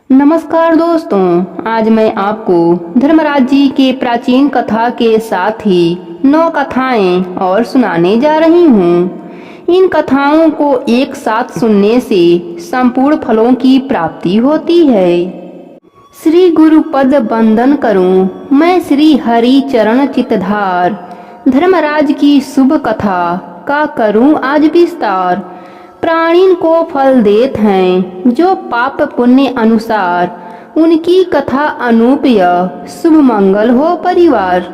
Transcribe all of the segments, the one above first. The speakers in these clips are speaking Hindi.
नमस्कार दोस्तों, आज मैं आपको धर्मराज जी के प्राचीन कथा के साथ ही 9 कथाएं और सुनाने जा रही हूँ। इन कथाओं को एक साथ सुनने से संपूर्ण फलों की प्राप्ति होती है। श्री गुरुपद बंदन करूं मैं श्री हरि चरण चितधार, धर्मराज की शुभ कथा का करूं आज विस्तार। प्राणीन को फल देत हैं जो पाप पुण्य अनुसार, उनकी कथा अनूपय शुभ मंगल हो परिवार।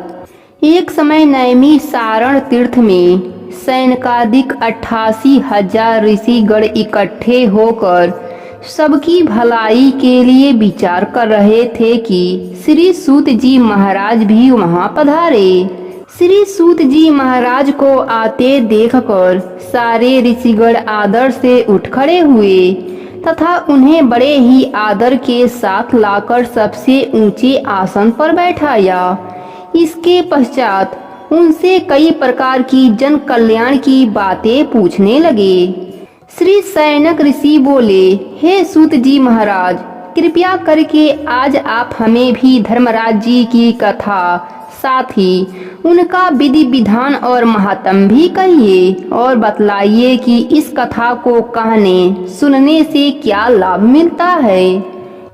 एक समय नैमी सारण तीर्थ में सैनकादिक 88,000 ऋषिगण इकट्ठे होकर सबकी भलाई के लिए विचार कर रहे थे कि श्री सूत जी महाराज भी वहां पधारे। श्री सूत जी महाराज को आते देखकर सारे ऋषिगण आदर से उठ खड़े हुए तथा उन्हें बड़े ही आदर के साथ लाकर सबसे ऊंचे आसन पर बैठाया। इसके पश्चात उनसे कई प्रकार की जन कल्याण की बातें पूछने लगे। श्री सैनक ऋषि बोले, हे सूत जी महाराज, कृपया करके आज आप हमें भी धर्मराज जी की कथा, साथ ही उनका विधि विधान और महात्म भी कहिए और बतलाइए कि इस कथा को कहने सुनने से क्या लाभ मिलता है।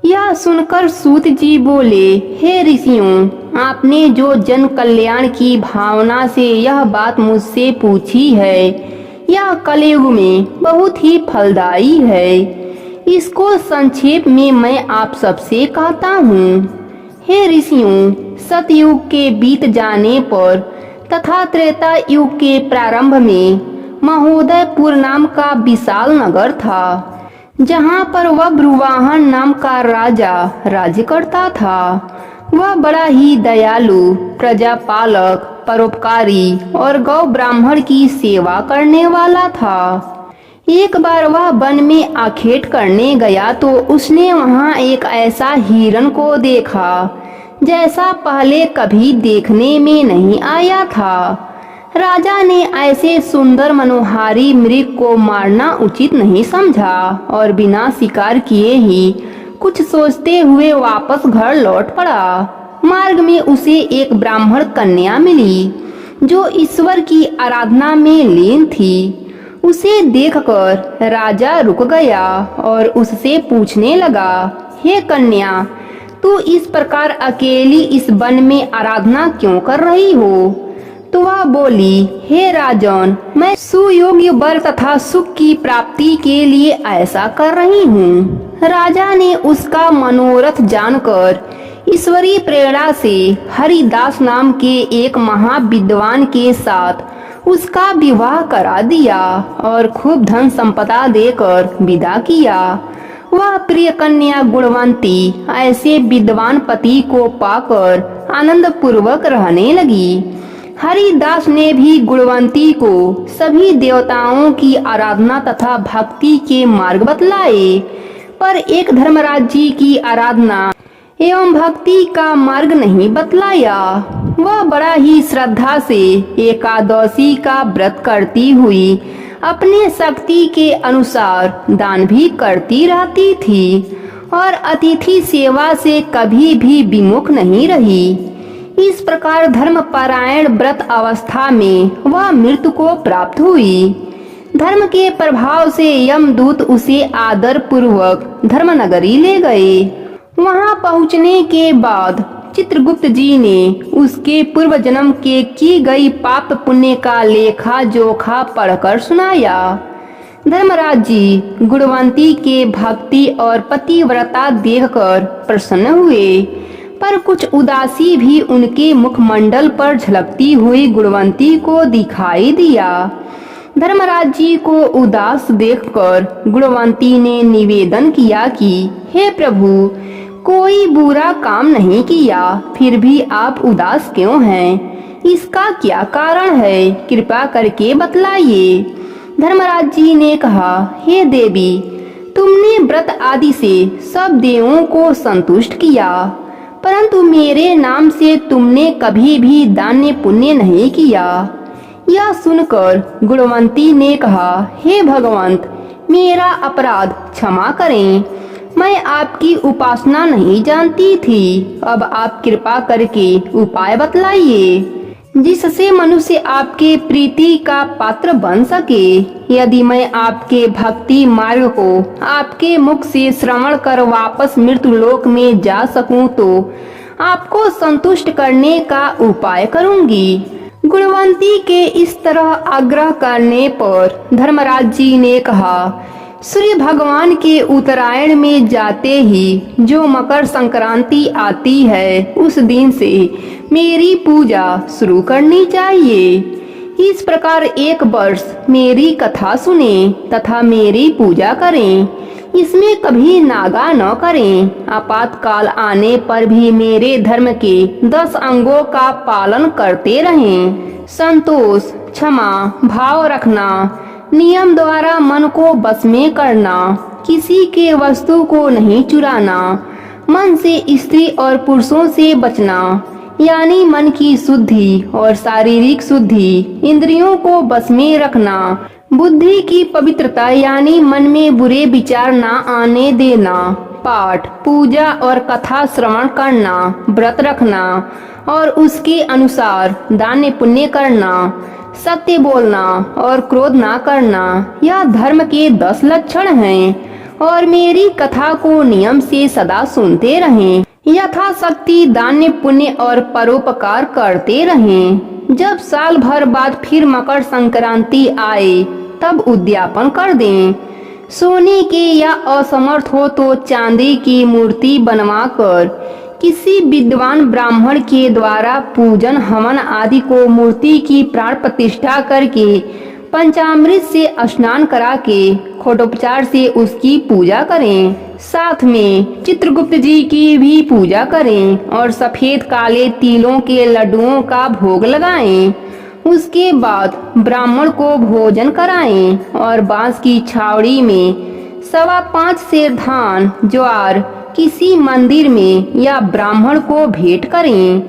यह सुनकर सूत जी बोले, हे ऋषियों, आपने जो जन कल्याण की भावना से यह बात मुझसे पूछी है, यह कलयुग में बहुत ही फलदायी है। इसको संक्षेप में मैं आप सबसे कहता हूँ। हे ऋषियों, सतयुग के बीत जाने पर तथा त्रेता युग के प्रारंभ में महोदयपुर नाम का विशाल नगर था, जहाँ पर वह ब्रुवाहन नाम का राजा राज्य करता था। वह बड़ा ही दयालु, प्रजापालक, परोपकारी और गौ ब्राह्मण की सेवा करने वाला था। एक बार वह वन में आखेट करने गया तो उसने वहां एक ऐसा हिरण को देखा जैसा पहले कभी देखने में नहीं आया था। राजा ने ऐसे सुंदर मनोहारी मृग को मारना उचित नहीं समझा और बिना शिकार किए ही कुछ सोचते हुए वापस घर लौट पड़ा। मार्ग में उसे एक ब्राह्मण कन्या मिली जो ईश्वर की आराधना में लीन थी। उसे देखकर राजा रुक गया और उससे पूछने लगा, हे कन्या, तू इस प्रकार अकेली इस वन में आराधना क्यों कर रही हो? तो वह बोली, हे राजन, मैं सुयोग्य वर तथा सुख की प्राप्ति के लिए ऐसा कर रही हूँ। राजा ने उसका मनोरथ जानकर ईश्वरीय प्रेरणा से हरिदास नाम के एक महाविद्वान के साथ उसका विवाह करा दिया और खूब धन संपदा देकर विदा किया। वह प्रिय कन्या गुणवंती ऐसे विद्वान पति को पाकर आनंद पूर्वक रहने लगी। हरिदास ने भी गुणवंती को सभी देवताओं की आराधना तथा भक्ति के मार्ग बतलाए, पर एक धर्मराज जी की आराधना एवं भक्ति का मार्ग नहीं बतलाया। वह बड़ा ही श्रद्धा से एकादशी का व्रत करती हुई अपने शक्ति के अनुसार दान भी करती रहती थी और अतिथि सेवा से कभी भी विमुख नहीं रही। इस प्रकार धर्मपरायण व्रत अवस्था में वह मृत्यु को प्राप्त हुई। धर्म के प्रभाव से यमदूत उसे आदर पूर्वक धर्मनगरी ले गए। वहां पहुंचने के बाद चित्रगुप्त जी ने उसके पूर्व जन्म के की गई पाप पुण्य का लेखा जोखा पढ़कर सुनाया। धर्मराज जी गुणवंती के भक्ति और पतिव्रता देखकर प्रसन्न हुए, पर कुछ उदासी भी उनके मुखमंडल पर झलकती हुई गुणवंती को दिखाई दिया। धर्मराज जी को उदास देखकर गुणवंती ने निवेदन किया कि हे प्रभु, कोई बुरा काम नहीं किया, फिर भी आप उदास क्यों हैं? इसका क्या कारण है? कृपा करके बतलाइए। धर्मराज जी ने कहा, हे देवी, तुमने व्रत आदि से सब देवों को संतुष्ट किया, परंतु मेरे नाम से तुमने कभी भी दान पुण्य नहीं किया। यह सुनकर गुणवंती ने कहा, हे भगवंत, मेरा अपराध क्षमा करें। मैं आपकी उपासना नहीं जानती थी। अब आप कृपा करके उपाय बतलाइए जिससे मनुष्य आपके प्रीति का पात्र बन सके। यदि मैं आपके भक्ति मार्ग को आपके मुख से श्रवण कर वापस मृत्यु लोक में जा सकूं तो आपको संतुष्ट करने का उपाय करूंगी। गुणवंती के इस तरह आग्रह करने पर धर्मराज जी ने कहा, सूर्य भगवान के उत्तरायण में जाते ही जो मकर संक्रांति आती है उस दिन से मेरी पूजा शुरू करनी चाहिए। इस प्रकार 1 वर्ष मेरी कथा सुने तथा मेरी पूजा करें। इसमें कभी नागा न करें। आपातकाल आने पर भी मेरे धर्म के 10 अंगों का पालन करते रहें। संतोष, क्षमा भाव रखना, नियम द्वारा मन को बस में करना, किसी के वस्तु को नहीं चुराना, मन से स्त्री और पुरुषों से बचना यानी मन की शुद्धि और शारीरिक शुद्धि, इंद्रियों को बस में रखना, बुद्धि की पवित्रता यानी मन में बुरे विचार ना आने देना, पाठ पूजा और कथा श्रवण करना, व्रत रखना और उसके अनुसार दान पुण्य करना, सत्य बोलना और क्रोध ना करना, यह धर्म के 10 लक्षण हैं। और मेरी कथा को नियम से सदा सुनते रहें। यथाशक्ति दान पुण्य और परोपकार करते रहें। जब साल भर बाद फिर मकर संक्रांति आए तब उद्यापन कर दें। सोने के या असमर्थ हो तो चांदी की मूर्ति बनवाकर किसी विद्वान ब्राह्मण के द्वारा पूजन हवन आदि को मूर्ति की प्राण प्रतिष्ठा करके पंचामृत से स्नान करा के खोटोपचार से उसकी पूजा करें। साथ में चित्रगुप्त जी की भी पूजा करें और सफेद काले तिलों के लड्डुओं का भोग लगाएं। उसके बाद ब्राह्मण को भोजन कराएं और बांस की छावड़ी में 5.25 सेर धान ज्वार किसी मंदिर में या ब्राह्मण को भेंट करें।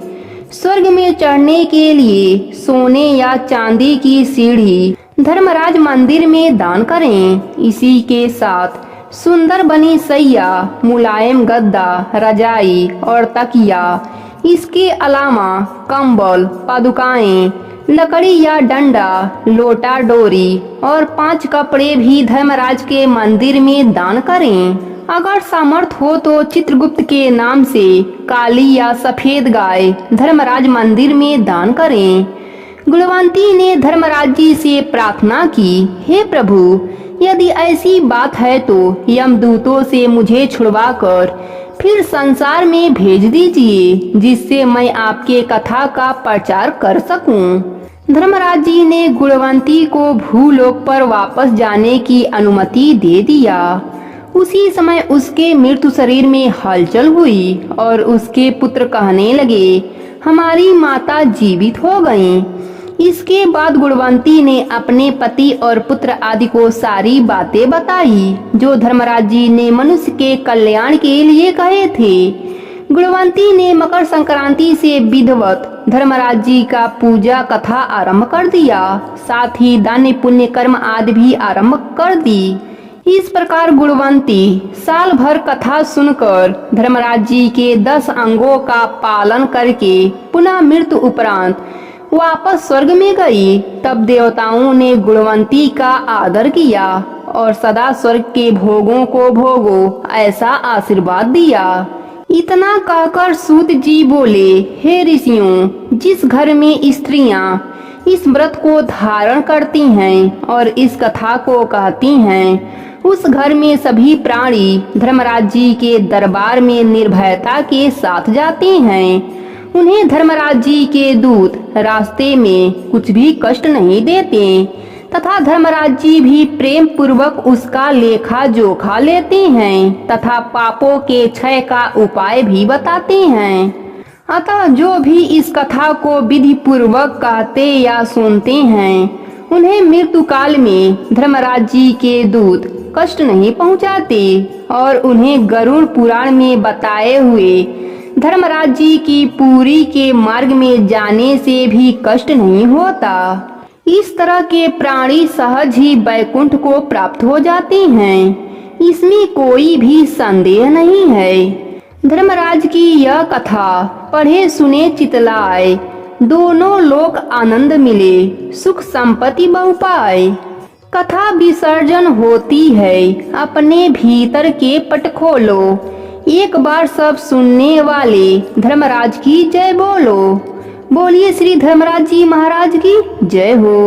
स्वर्ग में चढ़ने के लिए सोने या चांदी की सीढ़ी धर्मराज मंदिर में दान करें। इसी के साथ सुंदर बनी सैया, मुलायम गद्दा, रजाई और तकिया, इसके अलावा कंबल, पादुकाएं, लकड़ी या डंडा, लोटा डोरी और 5 कपड़े भी धर्मराज के मंदिर में दान करें। अगर सामर्थ हो तो चित्रगुप्त के नाम से काली या सफेद गाय धर्मराज मंदिर में दान करें। गुणवंती ने धर्मराज जी से प्रार्थना की, हे प्रभु, यदि ऐसी बात है तो यमदूतों से मुझे छुड़वाकर फिर संसार में भेज दीजिए जिससे मैं आपके कथा का प्रचार कर सकूं। धर्मराज जी ने गुणवंती को भूलोक पर वापस जाने की अनुमति दे दिया। उसी समय उसके मृत्यु शरीर में हलचल हुई और उसके पुत्र कहने लगे, हमारी माता जीवित हो गईं। इसके बाद गुणवंती ने अपने पति और पुत्र आदि को सारी बातें बताई जो धर्मराज जी ने मनुष्य के कल्याण के लिए कहे थे। गुणवंती ने मकर संक्रांति से विधिवत धर्मराज जी का पूजा कथा आरंभ कर दिया। साथ ही दान पुण्य कर्म आदि भी आरंभ कर दी। इस प्रकार गुणवंती साल भर कथा सुनकर धर्मराज जी के 10 अंगों का पालन करके पुनः मृत्यु उपरांत वापस स्वर्ग में गई। तब देवताओं ने गुणवंती का आदर किया और सदा स्वर्ग के भोगों को भोगो ऐसा आशीर्वाद दिया। इतना कहकर सूत जी बोले, हे ऋषियों, जिस घर में स्त्रियां इस व्रत को धारण करती हैं और इस कथा को कहती हैं उस घर में सभी प्राणी धर्मराज जी के दरबार में निर्भयता के साथ जाते हैं। उन्हें धर्मराज जी के दूत रास्ते में कुछ भी कष्ट नहीं देते तथा धर्मराज जी भी प्रेम पूर्वक उसका लेखा जोखा लेते हैं तथा पापों के क्षय का उपाय भी बताते हैं। अतः जो भी इस कथा को विधि पूर्वक कहते या सुनते हैं उन्हें मृत्यु काल में धर्मराज जी के दूत कष्ट नहीं पहुंचाते और उन्हें गरुड़ पुराण में बताए हुए धर्मराज जी की पूरी के मार्ग में जाने से भी कष्ट नहीं होता। इस तरह के प्राणी सहज ही बैकुंठ को प्राप्त हो जाते हैं। इसमें कोई भी संदेह नहीं है। धर्मराज की यह कथा पढ़े सुने चितलाए, दोनों लोक आनंद मिले, सुख संपत्ति बहु पाए। कथा विसर्जन होती है, अपने भीतर के पट खोलो, एक बार सब सुनने वाले धर्मराज की जय बोलो। बोलिए श्री धर्मराज जी महाराज की जय हो।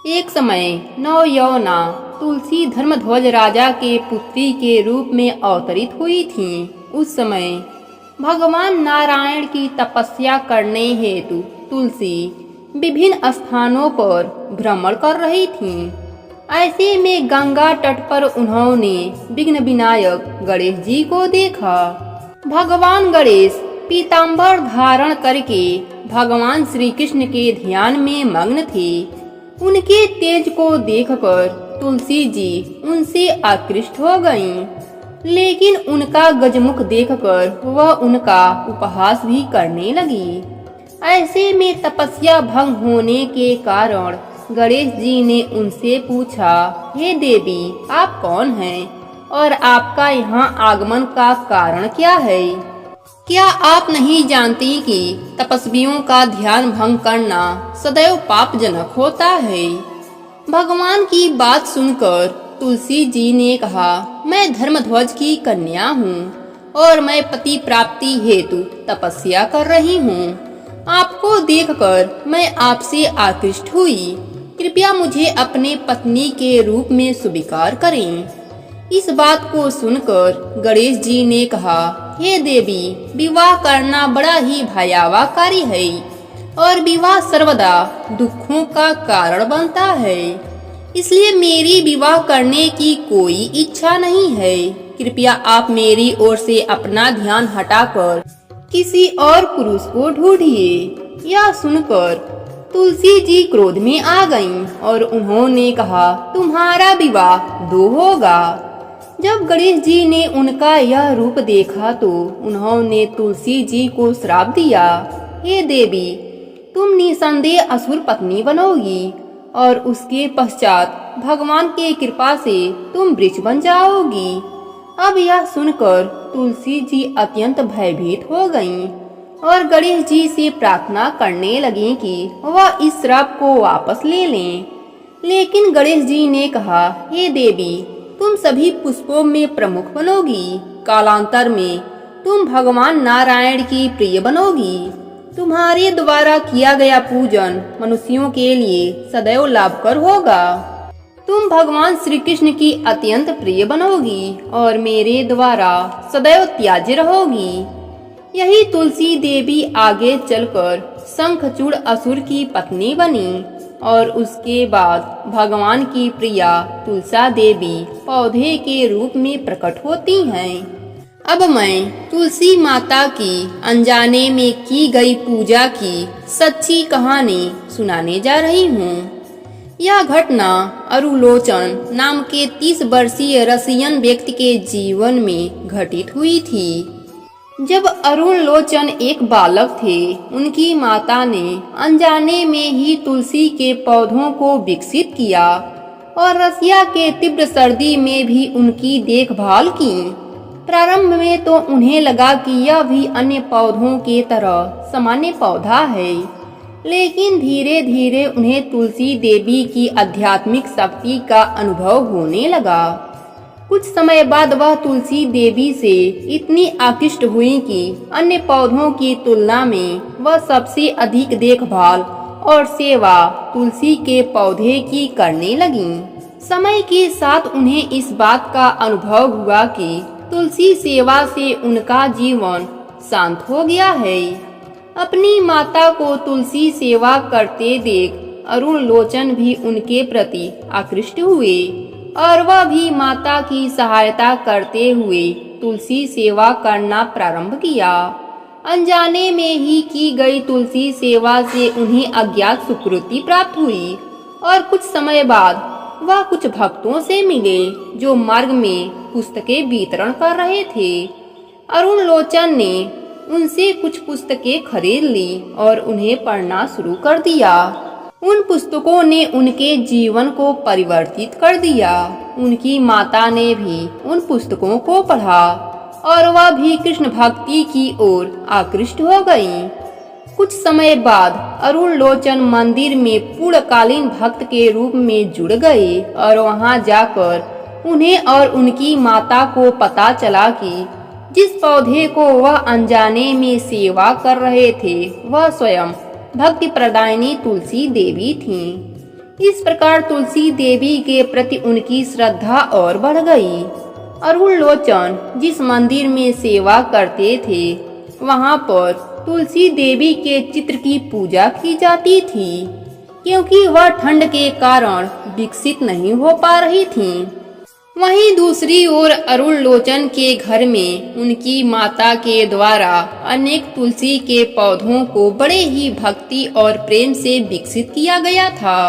एक समय नवयौवना तुलसी धर्मध्वज राजा के पुत्री के रूप में अवतरित हुई थीं। उस समय भगवान नारायण की तपस्या करने हेतु तुलसी विभिन्न स्थानों पर भ्रमण कर रही थीं। ऐसे में गंगा तट पर उन्होंने विघ्न विनायक गणेश जी को देखा। भगवान गणेश पीताम्बर धारण करके भगवान श्री कृष्ण के ध्यान में मग्न थे। उनके तेज को देखकर तुलसी जी उनसे आकृष्ट हो गईं, लेकिन उनका गजमुख देखकर वह उनका उपहास भी करने लगी। ऐसे में तपस्या भंग होने के कारण गणेश जी ने उनसे पूछा, हे देवी, आप कौन हैं और आपका यहाँ आगमन का कारण क्या है? क्या आप नहीं जानती कि तपस्वियों का ध्यान भंग करना सदैव पापजनक होता है? भगवान की बात सुनकर तुलसी जी ने कहा, मैं धर्मध्वज की कन्या हूँ और मैं पति प्राप्ति हेतु तपस्या कर रही हूँ। आपको देखकर मैं आपसे आकृष्ट हुई। कृपया मुझे अपने पत्नी के रूप में स्वीकार करें। इस बात को सुनकर गणेश जी ने कहा, हे देवी, विवाह करना बड़ा ही भयावह कार्य है और विवाह सर्वदा दुखों का कारण बनता है। इसलिए मेरी विवाह करने की कोई इच्छा नहीं है। कृपया आप मेरी ओर से अपना ध्यान हटाकर किसी और पुरुष को ढूंढिए। यह सुनकर तुलसी जी क्रोध में आ गईं और उन्होंने कहा, तुम्हारा विवाह दो होगा। जब गणेश जी ने उनका यह रूप देखा तो उन्होंने तुलसी जी को श्राप दिया, हे देवी, तुम निसंदेह असुर पत्नी बनोगी और उसके पश्चात भगवान की कृपा से तुम वृक्ष बन जाओगी। अब यह सुनकर तुलसी जी अत्यंत भयभीत हो गईं और गणेश जी से प्रार्थना करने लगी कि वह इस श्राप को वापस ले लें। लेकिन गणेश जी ने कहा, हे देवी, तुम सभी पुष्पों में प्रमुख बनोगी। कालांतर में तुम भगवान नारायण की प्रिय बनोगी। तुम्हारे द्वारा किया गया पूजन मनुष्यों के लिए सदैव लाभकर होगा। तुम भगवान श्री कृष्ण की अत्यंत प्रिय बनोगी और मेरे द्वारा सदैव त्याज्य रहोगी। यही तुलसी देवी आगे चलकर शंखचूड़ असुर की पत्नी बनी और उसके बाद भगवान की प्रिया तुलसा देवी पौधे के रूप में प्रकट होती हैं। अब मैं तुलसी माता की अनजाने में की गई पूजा की सच्ची कहानी सुनाने जा रही हूँ। यह घटना अरुलोचन नाम के 30 वर्षीय रसियन व्यक्ति के जीवन में घटित हुई थी। जब अरुण लोचन एक बालक थे, उनकी माता ने अनजाने में ही तुलसी के पौधों को विकसित किया और रसिया के तीव्र सर्दी में भी उनकी देखभाल की। प्रारंभ में तो उन्हें लगा कि यह भी अन्य पौधों के तरह सामान्य पौधा है, लेकिन धीरे धीरे उन्हें तुलसी देवी की आध्यात्मिक शक्ति का अनुभव होने लगा। कुछ समय बाद वह तुलसी देवी से इतनी आकृष्ट हुई कि अन्य पौधों की तुलना में वह सबसे अधिक देखभाल और सेवा तुलसी के पौधे की करने लगीं। समय के साथ उन्हें इस बात का अनुभव हुआ कि तुलसी सेवा से उनका जीवन शांत हो गया है। अपनी माता को तुलसी सेवा करते देख अरुण लोचन भी उनके प्रति आकृष्ट हुए और वह भी माता की सहायता करते हुए तुलसी सेवा करना प्रारंभ किया। अनजाने में ही की गई तुलसी सेवा से उन्हें अज्ञात सुकृति प्राप्त हुई और कुछ समय बाद वह कुछ भक्तों से मिले जो मार्ग में पुस्तकें वितरण कर रहे थे। अरुण लोचन ने उनसे कुछ पुस्तकें खरीद ली और उन्हें पढ़ना शुरू कर दिया। उन पुस्तकों ने उनके जीवन को परिवर्तित कर दिया। उनकी माता ने भी उन पुस्तकों को पढ़ा और वह भी कृष्ण भक्ति की ओर आकृष्ट हो गईं। कुछ समय बाद अरुण लोचन मंदिर में पूर्णकालीन भक्त के रूप में जुड़ गए और वहां जाकर उन्हें और उनकी माता को पता चला कि जिस पौधे को वह अनजाने में सेवा कर रहे थे वह स्वयं भक्ति प्रदायिनी तुलसी देवी थीं। इस प्रकार तुलसी देवी के प्रति उनकी श्रद्धा और बढ़ गई। अरुण लोचन जिस मंदिर में सेवा करते थे वहां पर तुलसी देवी के चित्र की पूजा की जाती थी, क्योंकि वह ठंड के कारण विकसित नहीं हो पा रही थीं। वहीं दूसरी ओर अरुण लोचन के घर में उनकी माता के द्वारा अनेक तुलसी के पौधों को बड़े ही भक्ति और प्रेम से विकसित किया गया था।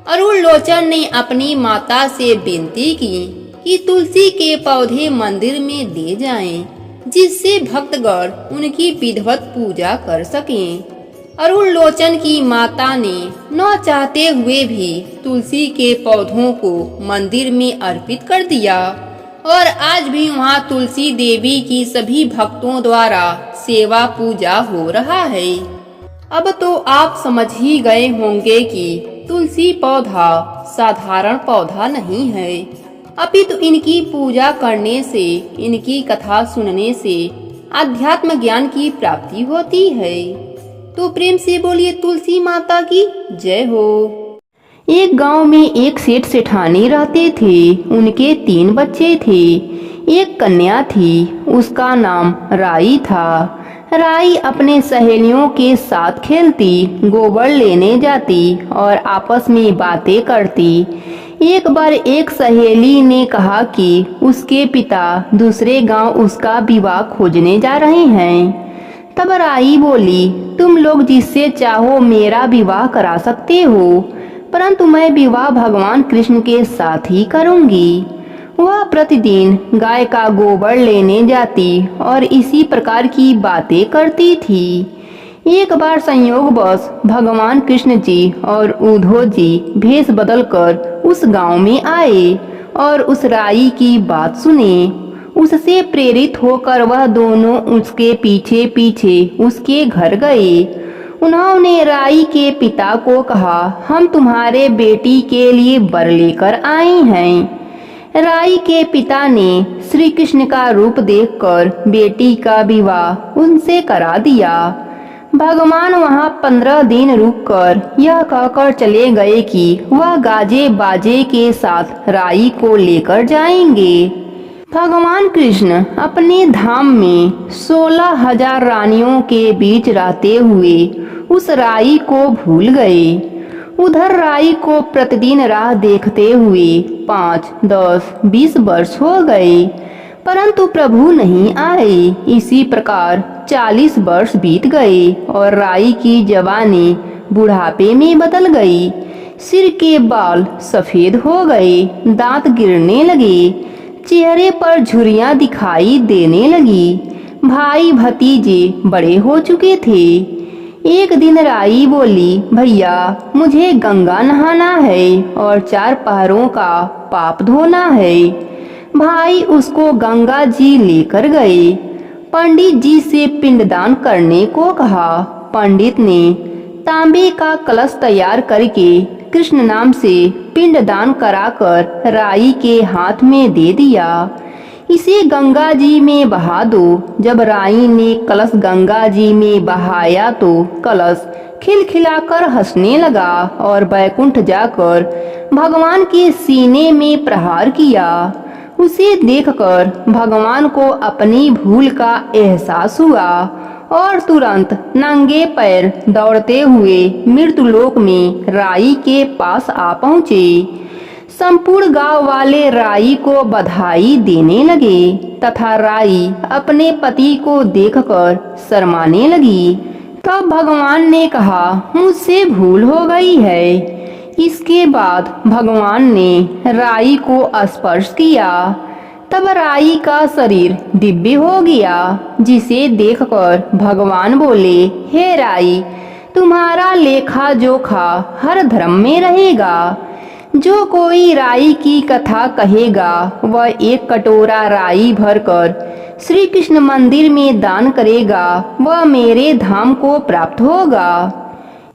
अरुण लोचन ने अपनी माता से विनती की कि तुलसी के पौधे मंदिर में दे जाएं, जिससे भक्तगण उनकी विधिवत पूजा कर सकें। अरुण लोचन की माता ने न चाहते हुए भी तुलसी के पौधों को मंदिर में अर्पित कर दिया और आज भी वहां तुलसी देवी की सभी भक्तों द्वारा सेवा पूजा हो रहा है। अब तो आप समझ ही गए होंगे कि तुलसी पौधा साधारण पौधा नहीं है, अपितु इनकी पूजा करने से, इनकी कथा सुनने से आध्यात्म ज्ञान की प्राप्ति होती है। तो प्रेम से बोलिए तुलसी माता की जय हो। एक गांव में एक सेठ सेठानी रहते थे। उनके 3 बच्चे थे। एक कन्या थी, उसका नाम राई था। राई अपने सहेलियों के साथ खेलती, गोबर लेने जाती और आपस में बातें करती। एक बार एक सहेली ने कहा कि उसके पिता दूसरे गांव उसका विवाह खोजने जा रहे हैं। तब राई बोली, तुम लोग जिससे चाहो मेरा विवाह करा सकते हो, परंतु मैं विवाह भगवान कृष्ण के साथ ही करूंगी। वह प्रतिदिन गाय का गोबर लेने जाती और इसी प्रकार की बातें करती थी। एक बार संयोगवश भगवान कृष्ण जी और उद्धव जी भेष बदलकर उस गांव में आए और उस राई की बात सुने। उससे प्रेरित होकर वह दोनों उसके पीछे पीछे उसके घर गए। उन्होंने राई के पिता को कहा, हम तुम्हारे बेटी के लिए वर लेकर आए हैं। राई के पिता ने श्री कृष्ण का रूप देखकर बेटी का विवाह उनसे करा दिया। भगवान वहां 15 दिन रुककर यह कहकर चले गए कि वह गाजे बाजे के साथ राई को लेकर जाएंगे। भगवान कृष्ण अपने धाम में 16,000 रानियों के बीच रहते हुए उस राई को भूल गए। उधर राई को प्रतिदिन राह देखते हुए 5, 10, 20 वर्ष हो गए, परंतु प्रभु नहीं आए। इसी प्रकार 40 वर्ष बीत गए और राई की जवानी बुढ़ापे में बदल गई। सिर के बाल सफेद हो गए, दांत गिरने लगे, चेहरे पर झुर्रियां दिखाई देने लगी। भाई भतीजे बड़े हो चुके थे। एक दिन राई बोली, भैया मुझे गंगा नहाना है और 4 पहरों का पाप धोना है। भाई उसको गंगा जी लेकर गए। पंडित जी से पिंडदान करने को कहा। पंडित ने तांबे का कलश तैयार करके कृष्ण नाम से पिंडदान कराकर राई के हाथ में दे दिया। इसे गंगा जी में बहा दो। जब राई ने कलश गंगा जी में बहाया तो कलश खिलखिलाकर हंसने लगा और बैकुंठ जाकर भगवान के सीने में प्रहार किया। उसे देखकर भगवान को अपनी भूल का एहसास हुआ और तुरंत नंगे पैर दौड़ते हुए मृत्युलोक में राई के पास आ पहुँचे। संपूर्ण गांव वाले राई को बधाई देने लगे तथा राई अपने पति को देखकर शर्माने लगी। तब भगवान ने कहा, मुझसे भूल हो गई है। इसके बाद भगवान ने राई को स्पर्श किया। तब राई का शरीर दिव्य हो गया, जिसे देखकर भगवान बोले, हे राई, तुम्हारा लेखा जोखा हर धर्म में रहेगा। जो कोई राई की कथा कहेगा वह एक कटोरा राई भरकर श्री कृष्ण मंदिर में दान करेगा, वह मेरे धाम को प्राप्त होगा।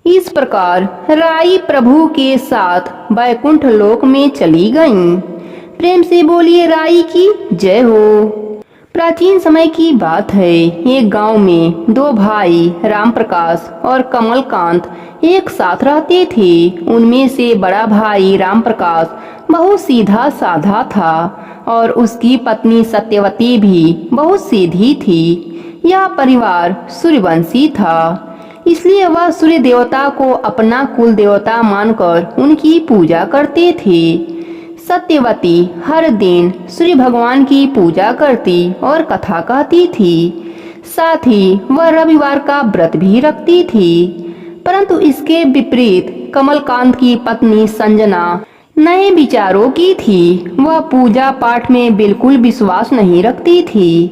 इस प्रकार राई प्रभु के साथ वैकुंठ लोक में चली गईं। प्रेम से बोलिए राई की जय हो। प्राचीन समय की बात है। एक गांव में दो भाई राम प्रकाश और कमलकांत एक साथ रहते थे। उनमें से बड़ा भाई राम प्रकाश बहुत सीधा साधा था और उसकी पत्नी सत्यवती भी बहुत सीधी थी। यह परिवार सूर्यवंशी था, इसलिए वह सूर्य देवता को अपना कुल देवता मानकर उनकी पूजा करते थे। सत्यवती हर दिन सूर्य भगवान की पूजा करती और कथा कहती थी। साथ ही वह रविवार का व्रत भी रखती थी। परंतु इसके विपरीत कमलकांत की पत्नी संजना नए विचारों की थी। वह पूजा पाठ में बिल्कुल विश्वास नहीं रखती थी।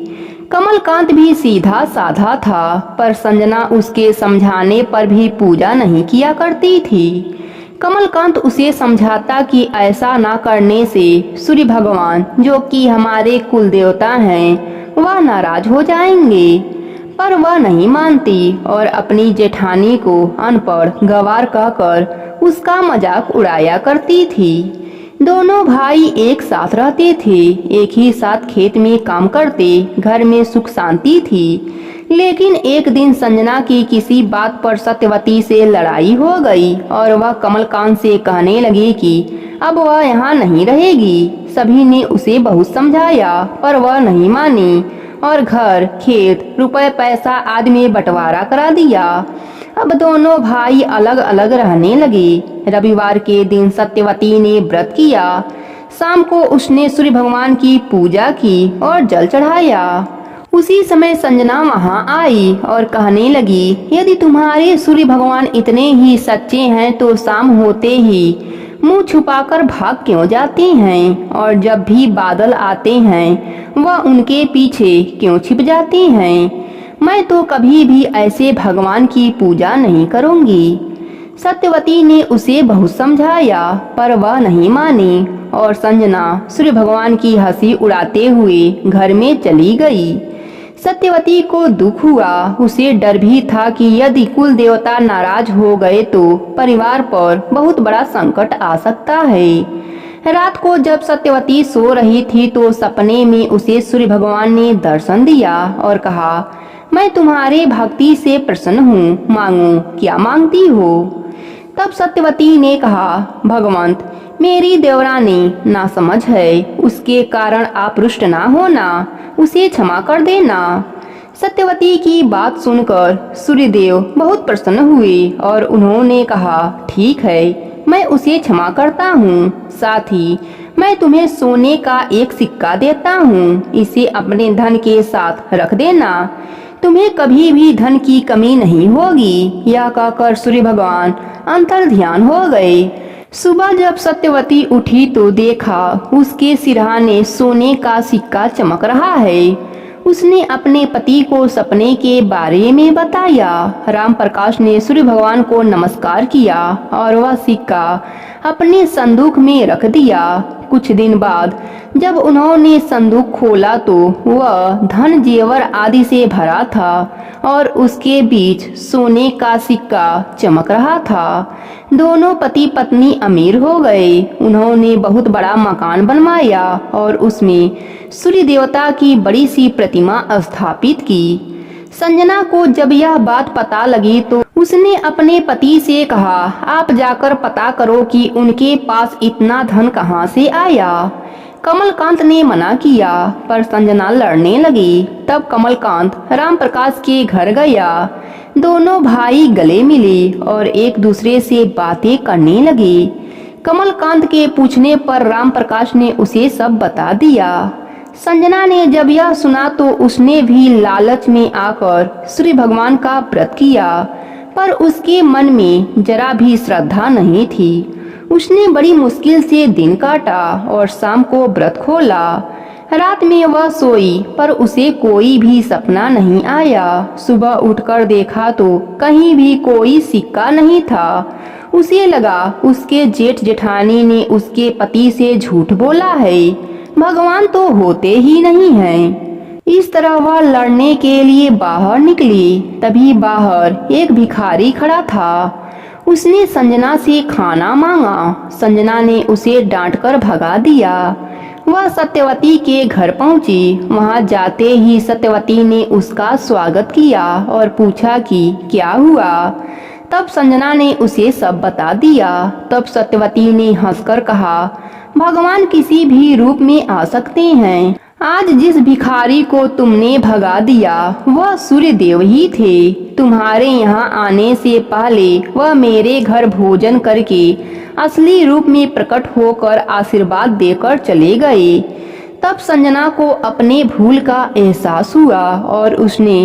कमलकांत भी सीधा साधा था, पर संजना उसके समझाने पर भी पूजा नहीं किया करती थी। कमलकांत उसे समझाता कि ऐसा ना करने से सूर्य भगवान, जो कि हमारे कुल देवता हैं, वह नाराज हो जाएंगे, पर वह नहीं मानती और अपनी जेठानी को अनपढ़ गंवार कहकर उसका मजाक उड़ाया करती थी। दोनों भाई एक साथ रहते थे, एक ही साथ खेत में काम करते, घर में सुख शांति थी। लेकिन एक दिन संजना की किसी बात पर सत्यवती से लड़ाई हो गई और वह कमलकांत से कहने लगी कि अब वह यहाँ नहीं रहेगी। सभी ने उसे बहुत समझाया, पर वह नहीं मानी और घर, खेत, रुपए पैसा आदि में बंटवारा करा दिया। अब दोनों भाई अलग अलग रहने लगे। रविवार के दिन सत्यवती ने व्रत किया। शाम को उसने सूर्य भगवान की पूजा की और जल चढ़ाया। उसी समय संजना वहां आई और कहने लगी, यदि तुम्हारे सूर्य भगवान इतने ही सच्चे हैं तो शाम होते ही मुंह छुपाकर भाग क्यों जाते हैं, और जब भी बादल आते हैं वह उनके पीछे क्यों छिप जाते हैं। मैं तो कभी भी ऐसे भगवान की पूजा नहीं करूंगी। सत्यवती ने उसे बहुत समझाया, पर वह नहीं मानी और संजना सूर्य भगवान की हंसी उड़ाते हुए घर में चली गई। सत्यवती को दुख हुआ। उसे डर भी था कि यदि कुल देवता नाराज हो गए तो परिवार पर बहुत बड़ा संकट आ सकता है। रात को जब सत्यवती सो रही थी तो सपने में उसे सूर्य भगवान ने दर्शन दिया और कहा, मैं तुम्हारे भक्ति से प्रसन्न हूँ, मांगो क्या मांगती हो। तब सत्यवती ने कहा, भगवंत, मेरी देवरानी नासमझ है, उसके कारण आप रुष्ट ना होना, उसे क्षमा कर देना। सत्यवती की बात सुनकर सूर्यदेव बहुत प्रसन्न हुए और उन्होंने कहा, ठीक है, मैं उसे क्षमा करता हूँ। साथ ही मैं तुम्हें सोने का एक सिक्का देता हूँ, इसे अपने धन के साथ रख देना, तुम्हें कभी भी धन की कमी नहीं होगी। यह कहकर सूर्य भगवान अंतर ध्यान हो गए। सुबह जब सत्यवती उठी तो देखा उसके सिरहाने सोने का सिक्का चमक रहा है। उसने अपने पति को सपने के बारे में बताया। राम प्रकाश ने सूर्य भगवान को नमस्कार किया और वह सिक्का अपने संदूक में रख दिया। कुछ दिन बाद जब उन्होंने संदूक खोला तो वह धन जेवर आदि से भरा था और उसके बीच सोने का सिक्का चमक रहा था। दोनों पति पत्नी अमीर हो गए। उन्होंने बहुत बड़ा मकान बनवाया और उसमें सूर्य देवता की बड़ी सी प्रतिमा स्थापित की। संजना को जब यह बात पता लगी तो उसने अपने पति से कहा, आप जाकर पता करो कि उनके पास इतना धन कहाँ से आया। कमलकांत ने मना किया, पर संजना लड़ने लगी। तब कमलकांत राम प्रकाश के घर गया। दोनों भाई गले मिले और एक दूसरे से बातें करने लगे। कमलकांत के पूछने पर राम प्रकाश ने उसे सब बता दिया। संजना ने जब यह सुना तो उसने भी लालच में आकर सूर्य भगवान का व्रत किया, पर उसके मन में जरा भी श्रद्धा नहीं थी। उसने बड़ी मुश्किल से दिन काटा और शाम को व्रत खोला। रात में वह सोई पर उसे कोई भी सपना नहीं आया। सुबह उठकर देखा तो कहीं भी कोई सिक्का नहीं था। उसे लगा उसके जेठ जेठानी ने उसके पति से झूठ बोला है, भगवान तो होते ही नहीं हैं। इस तरह वह लड़ने के लिए बाहर निकली। तभी बाहर एक भिखारी खड़ा था। उसने संजना से खाना मांगा। संजना ने उसे डांटकर भगा दिया। वह सत्यवती के घर पहुंची। वहां जाते ही सत्यवती ने उसका स्वागत किया और पूछा कि क्या हुआ। तब संजना ने उसे सब बता दिया। तब सत्यवती ने हंसकर कहा, भगवान किसी भी रूप में आ सकते हैं। आज जिस भिखारी को तुमने भगा दिया वह सूर्यदेव ही थे। तुम्हारे यहाँ आने से पहले वह मेरे घर भोजन करके असली रूप में प्रकट होकर आशीर्वाद देकर चले गए। तब संजना को अपने भूल का एहसास हुआ और उसने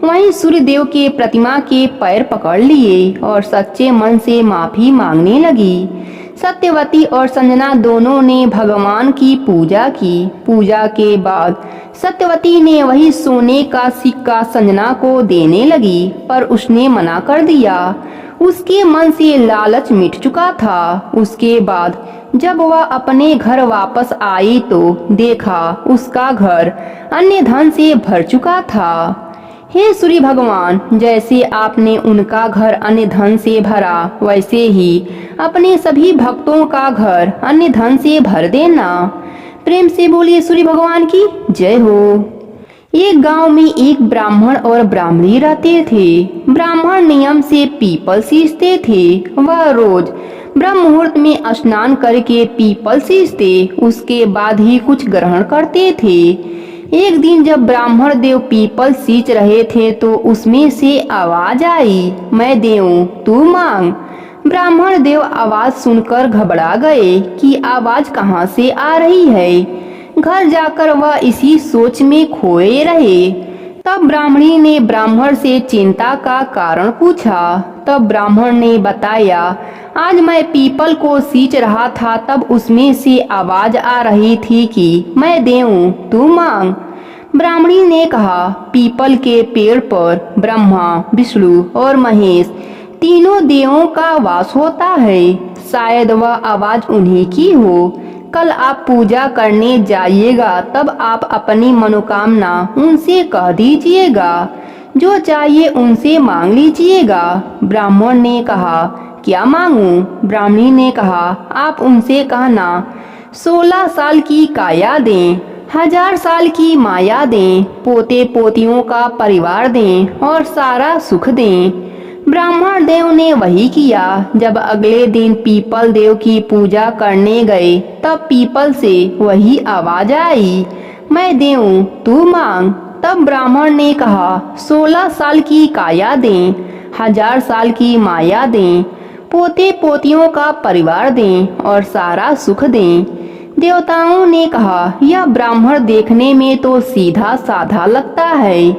वहीं सूर्यदेव के प्रतिमा के पैर पकड़ लिए और सच्चे मन से माफी मांगने लगी। सत्यवती और संजना दोनों ने भगवान की पूजा की। पूजा के बाद सत्यवती ने वही सोने का सिक्का संजना को देने लगी, पर उसने मना कर दिया। उसके मन से लालच मिट चुका था। उसके बाद जब वह अपने घर वापस आई तो देखा उसका घर अन्य धन से भर चुका था। हे सूर्य भगवान, जैसे आपने उनका घर अन्य धन से भरा वैसे ही अपने सभी भक्तों का घर अन्य धन से भर देना। प्रेम से बोलिए सूर्य भगवान की जय हो। एक गांव में एक ब्राह्मण और ब्राह्मणी रहते थे। ब्राह्मण नियम से पीपल सींचते थे। वह रोज ब्रह्म मुहूर्त में स्नान करके पीपल सींचते, उसके बाद ही कुछ ग्रहण करते थे। एक दिन जब ब्राह्मण देव पीपल सींच रहे थे तो उसमें से आवाज आई, मैं देऊं तू मांग। ब्राह्मण देव आवाज सुनकर घबरा गए कि आवाज कहाँ से आ रही है। घर जाकर वह इसी सोच में खोए रहे। तब ब्राह्मणी ने ब्राह्मण से चिंता का कारण पूछा। तब ब्राह्मण ने बताया, आज मैं पीपल को सींच रहा था, तब उसमें से आवाज आ रही थी कि मैं देऊं तू मांग। ब्राह्मणी ने कहा, पीपल के पेड़ पर ब्रह्मा, विष्णु और महेश तीनों देवों का वास होता है। शायद वह आवाज उन्हीं की हो। कल आप पूजा करने जाइएगा, तब आप अपनी मनोकामना उनसे कह दीजिएगा। जो चाहिए उनसे मांग लीजिएगा। ब्राह्मण ने कहा, क्या मांगूं? ब्राह्मणी ने कहा, आप उनसे कहना 16 साल की काया दें, 1000 साल की माया दें, पोते पोतियों का परिवार दें और सारा सुख दें। ब्राह्मण देव ने वही किया। जब अगले दिन पीपल देव की पूजा करने गए तब पीपल से वही आवाज आई, मैं देऊं तू मांग। तब ब्राह्मण ने कहा, 16 साल की काया दें, 1000 साल की माया दें, पोते पोतियों का परिवार दें और सारा सुख दें। देवताओं ने कहा, यह ब्राह्मण देखने में तो सीधा साधा लगता है,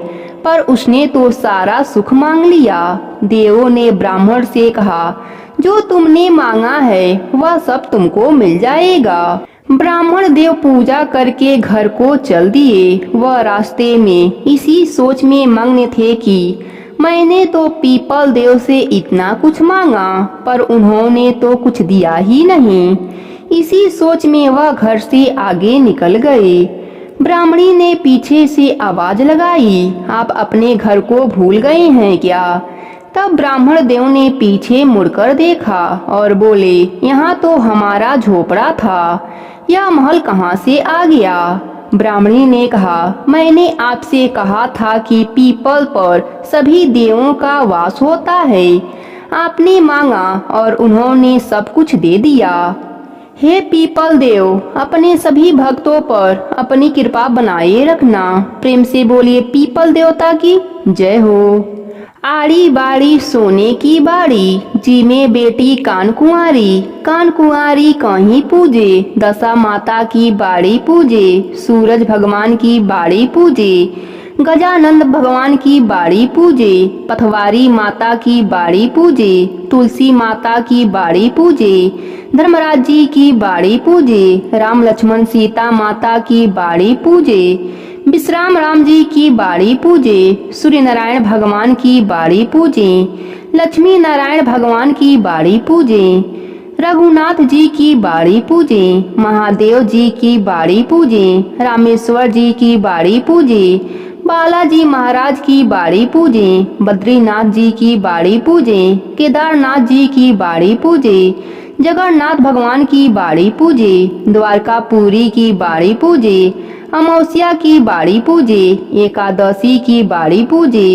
पर उसने तो सारा सुख मांग लिया। देवों ने ब्राह्मण से कहा, जो तुमने मांगा है वह सब तुमको मिल जाएगा। ब्राह्मण देव पूजा करके घर को चल दिए। वह रास्ते में इसी सोच में मग्न थे कि मैंने तो पीपल देव से इतना कुछ मांगा, पर उन्होंने तो कुछ दिया ही नहीं। इसी सोच में वह घर से आगे निकल गए। ब्राह्मणी ने पीछे से आवाज लगाई, आप अपने घर को भूल गए हैं क्या? तब ब्राह्मण देव ने पीछे मुड़कर देखा और बोले, यहाँ तो हमारा झोपड़ा था, यह महल कहाँ से आ गया? ब्राह्मणी ने कहा, मैंने आपसे कहा था कि पीपल पर सभी देवों का वास होता है। आपने मांगा और उन्होंने सब कुछ दे दिया। हे पीपल देव, अपने सभी भक्तों पर अपनी कृपा बनाए रखना। प्रेम से बोलिए पीपल देवता की जय हो। आड़ी बाड़ी सोने की बाड़ी, जी में बेटी कान कुंवारी कहीं पूजे। दशा माता की बाड़ी पूजे, सूरज भगवान की बाड़ी पूजे, गजानंद भगवान की बाड़ी पूजे, पथवारी माता की बाड़ी पूजे, तुलसी माता की बाड़ी पूजे, धर्मराज जी की बाड़ी पूजे, राम लक्ष्मण सीता माता की बाड़ी पूजे, विश्राम राम जी की बाड़ी पूजे, सूर्य नारायण भगवान की बाड़ी पूजे, लक्ष्मी नारायण भगवान की बाड़ी पूजे, रघुनाथ जी की बाड़ी पूजे, महादेव जी की बाड़ी पूजे, रामेश्वर जी की बाड़ी पूजे, बालाजी महाराज की बाड़ी पूजे, बद्रीनाथ जी की बाड़ी पूजे, केदारनाथ जी की बाड़ी पूजे, जगन्नाथ भगवान की बाड़ी पूजे, द्वारकापुरी की बाड़ी पूजे, अमावस्या की बाड़ी पूजे, एकादशी की बाड़ी पूजे,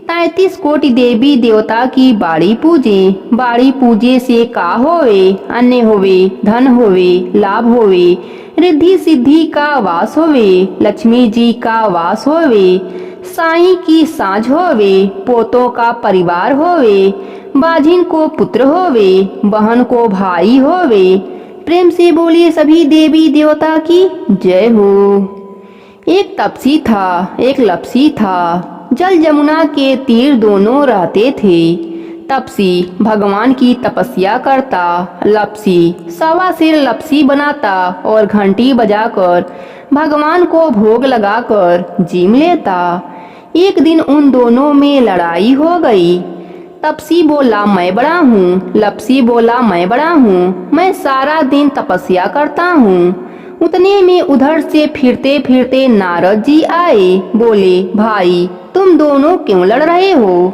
33 कोटि देवी देवता की बाड़ी पूजे। बाड़ी पूजे से का होवे, अन्य होवे, धन होवे, लाभ होवे, रिद्धि सिद्धि का वास होवे, लक्ष्मी जी का वास होवे, साईं की साँझ होवे, पोतों का परिवार होवे, बाझिन को पुत्र होवे, बहन को भाई होवे। प्रेम से बोलिए सभी देवी देवता की जय हो। एक तपसी था, एक लपसी था, जल जमुना के तीर दोनों रहते थे। तपसी भगवान की तपस्या करता, लपसी सवा सिर लपसी बनाता और घंटी बजाकर भगवान को भोग लगाकर जीम लेता। एक दिन उन दोनों में लड़ाई हो गई। तपसी बोला मैं बड़ा हूँ, लपसी बोला मैं बड़ा हूँ, मैं सारा दिन तपस्या करता हूँ। उतने में उधर से फिरते फिरते नारद जी आए, बोले भाई तुम दोनों क्यों लड़ रहे हो।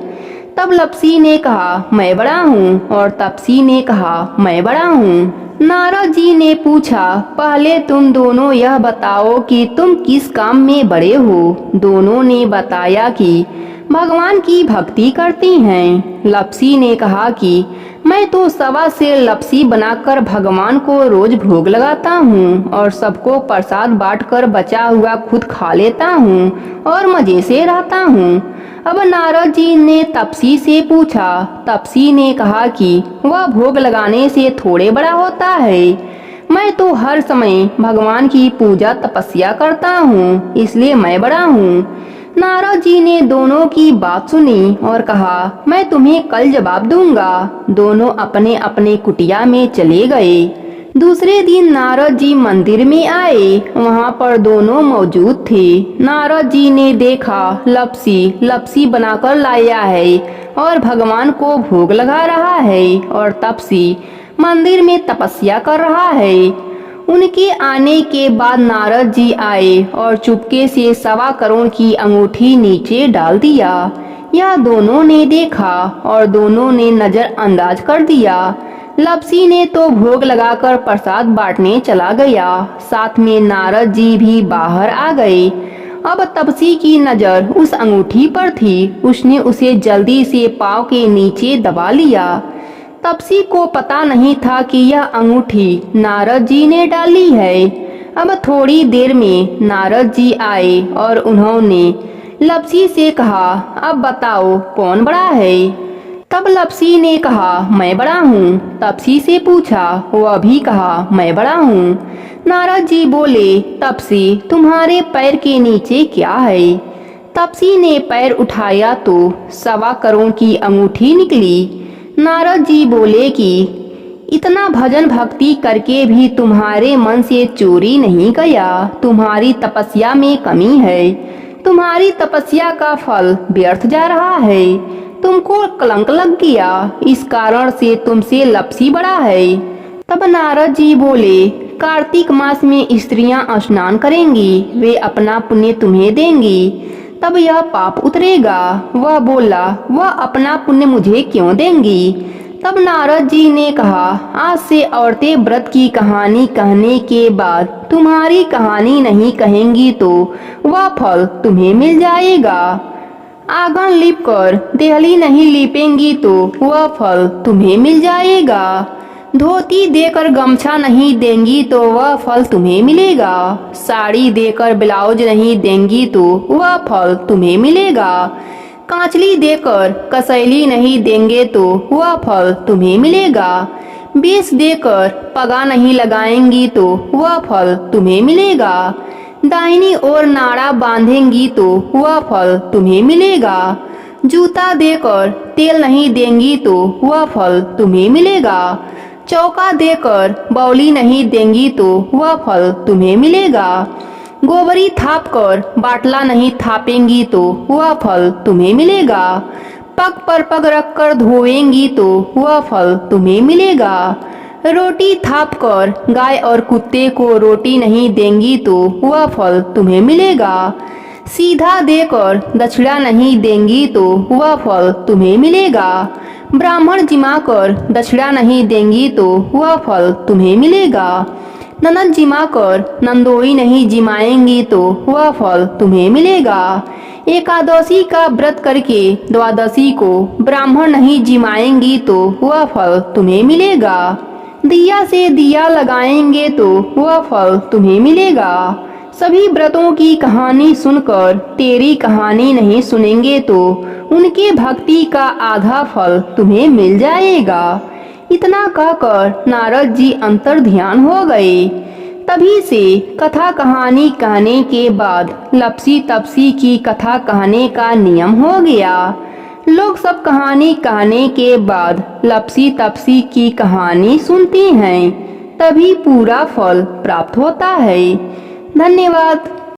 तब लपसी ने कहा मैं बड़ा हूँ और तपसी ने कहा मैं बड़ा हूँ। नारद जी ने पूछा पहले तुम दोनों यह बताओ कि तुम किस काम में बड़े हो। दोनों ने बताया कि भगवान की भक्ति करती हैं। लपसी ने कहा कि मैं तो सवा से लपसी बनाकर भगवान को रोज भोग लगाता हूँ और सबको प्रसाद बांटकर बचा हुआ खुद खा लेता हूँ और मजे से रहता हूँ। अब नारद जी ने तपसी से पूछा। तपसी ने कहा कि वह भोग लगाने से थोड़े बड़ा होता है। मैं तो हर समय भगवान की पूजा तपस्या करता हूँ, इसलिए मैं बड़ा हूँ। नारद जी ने दोनों की बात सुनी और कहा मैं तुम्हें कल जवाब दूंगा। दोनों अपने अपने कुटिया में चले गए। दूसरे दिन नारद जी मंदिर में आए, वहाँ पर दोनों मौजूद थे। नारद जी ने देखा लपसी लपसी बनाकर लाया है और भगवान को भोग लगा रहा है और तपसी मंदिर में तपस्या कर रहा है। उनके आने के बाद नारद जी आए और चुपके से 1.25 करोड़ की अंगूठी नीचे डाल दिया। यह दोनों ने देखा और दोनों ने नजरअंदाज कर दिया। लपसी ने तो भोग लगाकर प्रसाद बांटने चला गया, साथ में नारद जी भी बाहर आ गए। अब तपसी की नजर उस अंगूठी पर थी। उसने उसे जल्दी से पाँव के नीचे दबा लिया। तपसी को पता नहीं था कि यह अंगूठी नारद जी ने डाली है। अब थोड़ी देर में नारद जी आए और उन्होंने लपसी से कहा अब बताओ कौन बड़ा है। तब लपसी ने कहा मैं बड़ा हूँ। तपसी से पूछा, वह भी कहा मैं बड़ा हूँ। नारद जी बोले तपसी तुम्हारे पैर के नीचे क्या है। तपसी ने पैर उठाया तो 1.25 करोड़ की अंगूठी निकली। नारद जी बोले कि इतना भजन भक्ति करके भी तुम्हारे मन से चोरी नहीं गया। तुम्हारी तपस्या में कमी है। तुम्हारी तपस्या का फल व्यर्थ जा रहा है। तुमको कलंक लग गया, इस कारण से तुमसे लपसी बड़ा है। तब नारद जी बोले कार्तिक मास में स्त्रियां स्नान करेंगी, वे अपना पुण्य तुम्हें देंगी, तब यह पाप उतरेगा। वह बोला वह अपना पुण्य मुझे क्यों देंगी। तब नारद जी ने कहा आज से औरतें व्रत की कहानी कहने के बाद तुम्हारी कहानी नहीं कहेंगी तो वह फल तुम्हें मिल जाएगा। आंगन लीप कर देहली नहीं लीपेंगी तो वह फल तुम्हें मिल जाएगा। धोती देकर गमछा नहीं देंगी तो वह फल तुम्हें मिलेगा। साड़ी देकर ब्लाउज नहीं देंगी तो वह फल तुम्हें मिलेगा। कांचली देकर कसैली नहीं देंगे तो वह फल तुम्हें मिलेगा। बेस देकर पगा नहीं लगाएंगी तो वह फल तुम्हें मिलेगा। दाहिनी ओर नाड़ा बांधेंगी तो वह फल तुम्हें मिलेगा। जूता देकर तेल नहीं देंगी तो वह फल तुम्हें मिलेगा। चौका देकर बौली नहीं देंगी तो वह फल तुम्हें मिलेगा। गोबरी थाप कर बाटला नहीं थापेंगी तो वह फल तुम्हें मिलेगा। पग पर पग रख कर धोएंगी तो वह फल तुम्हें मिलेगा। रोटी थाप कर गाय और कुत्ते को रोटी नहीं देंगी तो वह फल तुम्हें मिलेगा। सीधा देकर दक्षिणा नहीं देंगी तो वह फल तुम्हें मिलेगा। ब्राह्मण जिमा कर दक्षिणा नहीं देंगी तो वह फल तुम्हें मिलेगा। ननद जिमा कर नंदोई नहीं जिमाएंगी तो वह फल तुम्हें मिलेगा। एकादशी का व्रत करके द्वादशी को ब्राह्मण नहीं जिमाएंगी तो वह फल तुम्हें मिलेगा। दिया से दिया लगाएंगे तो वह फल तुम्हें मिलेगा। सभी व्रतों की कहानी सुनकर तेरी कहानी नहीं सुनेंगे तो उनके भक्ति का आधा फल तुम्हें मिल जाएगा। इतना कहकर नारद जी अंतर ध्यान हो गए। तभी से कथा कहानी कहने के बाद लपसी तपसी की कथा कहने का नियम हो गया। लोग सब कहानी कहने के बाद लपसी तपसी की कहानी सुनते हैं, तभी पूरा फल प्राप्त होता है। धन्यवाद।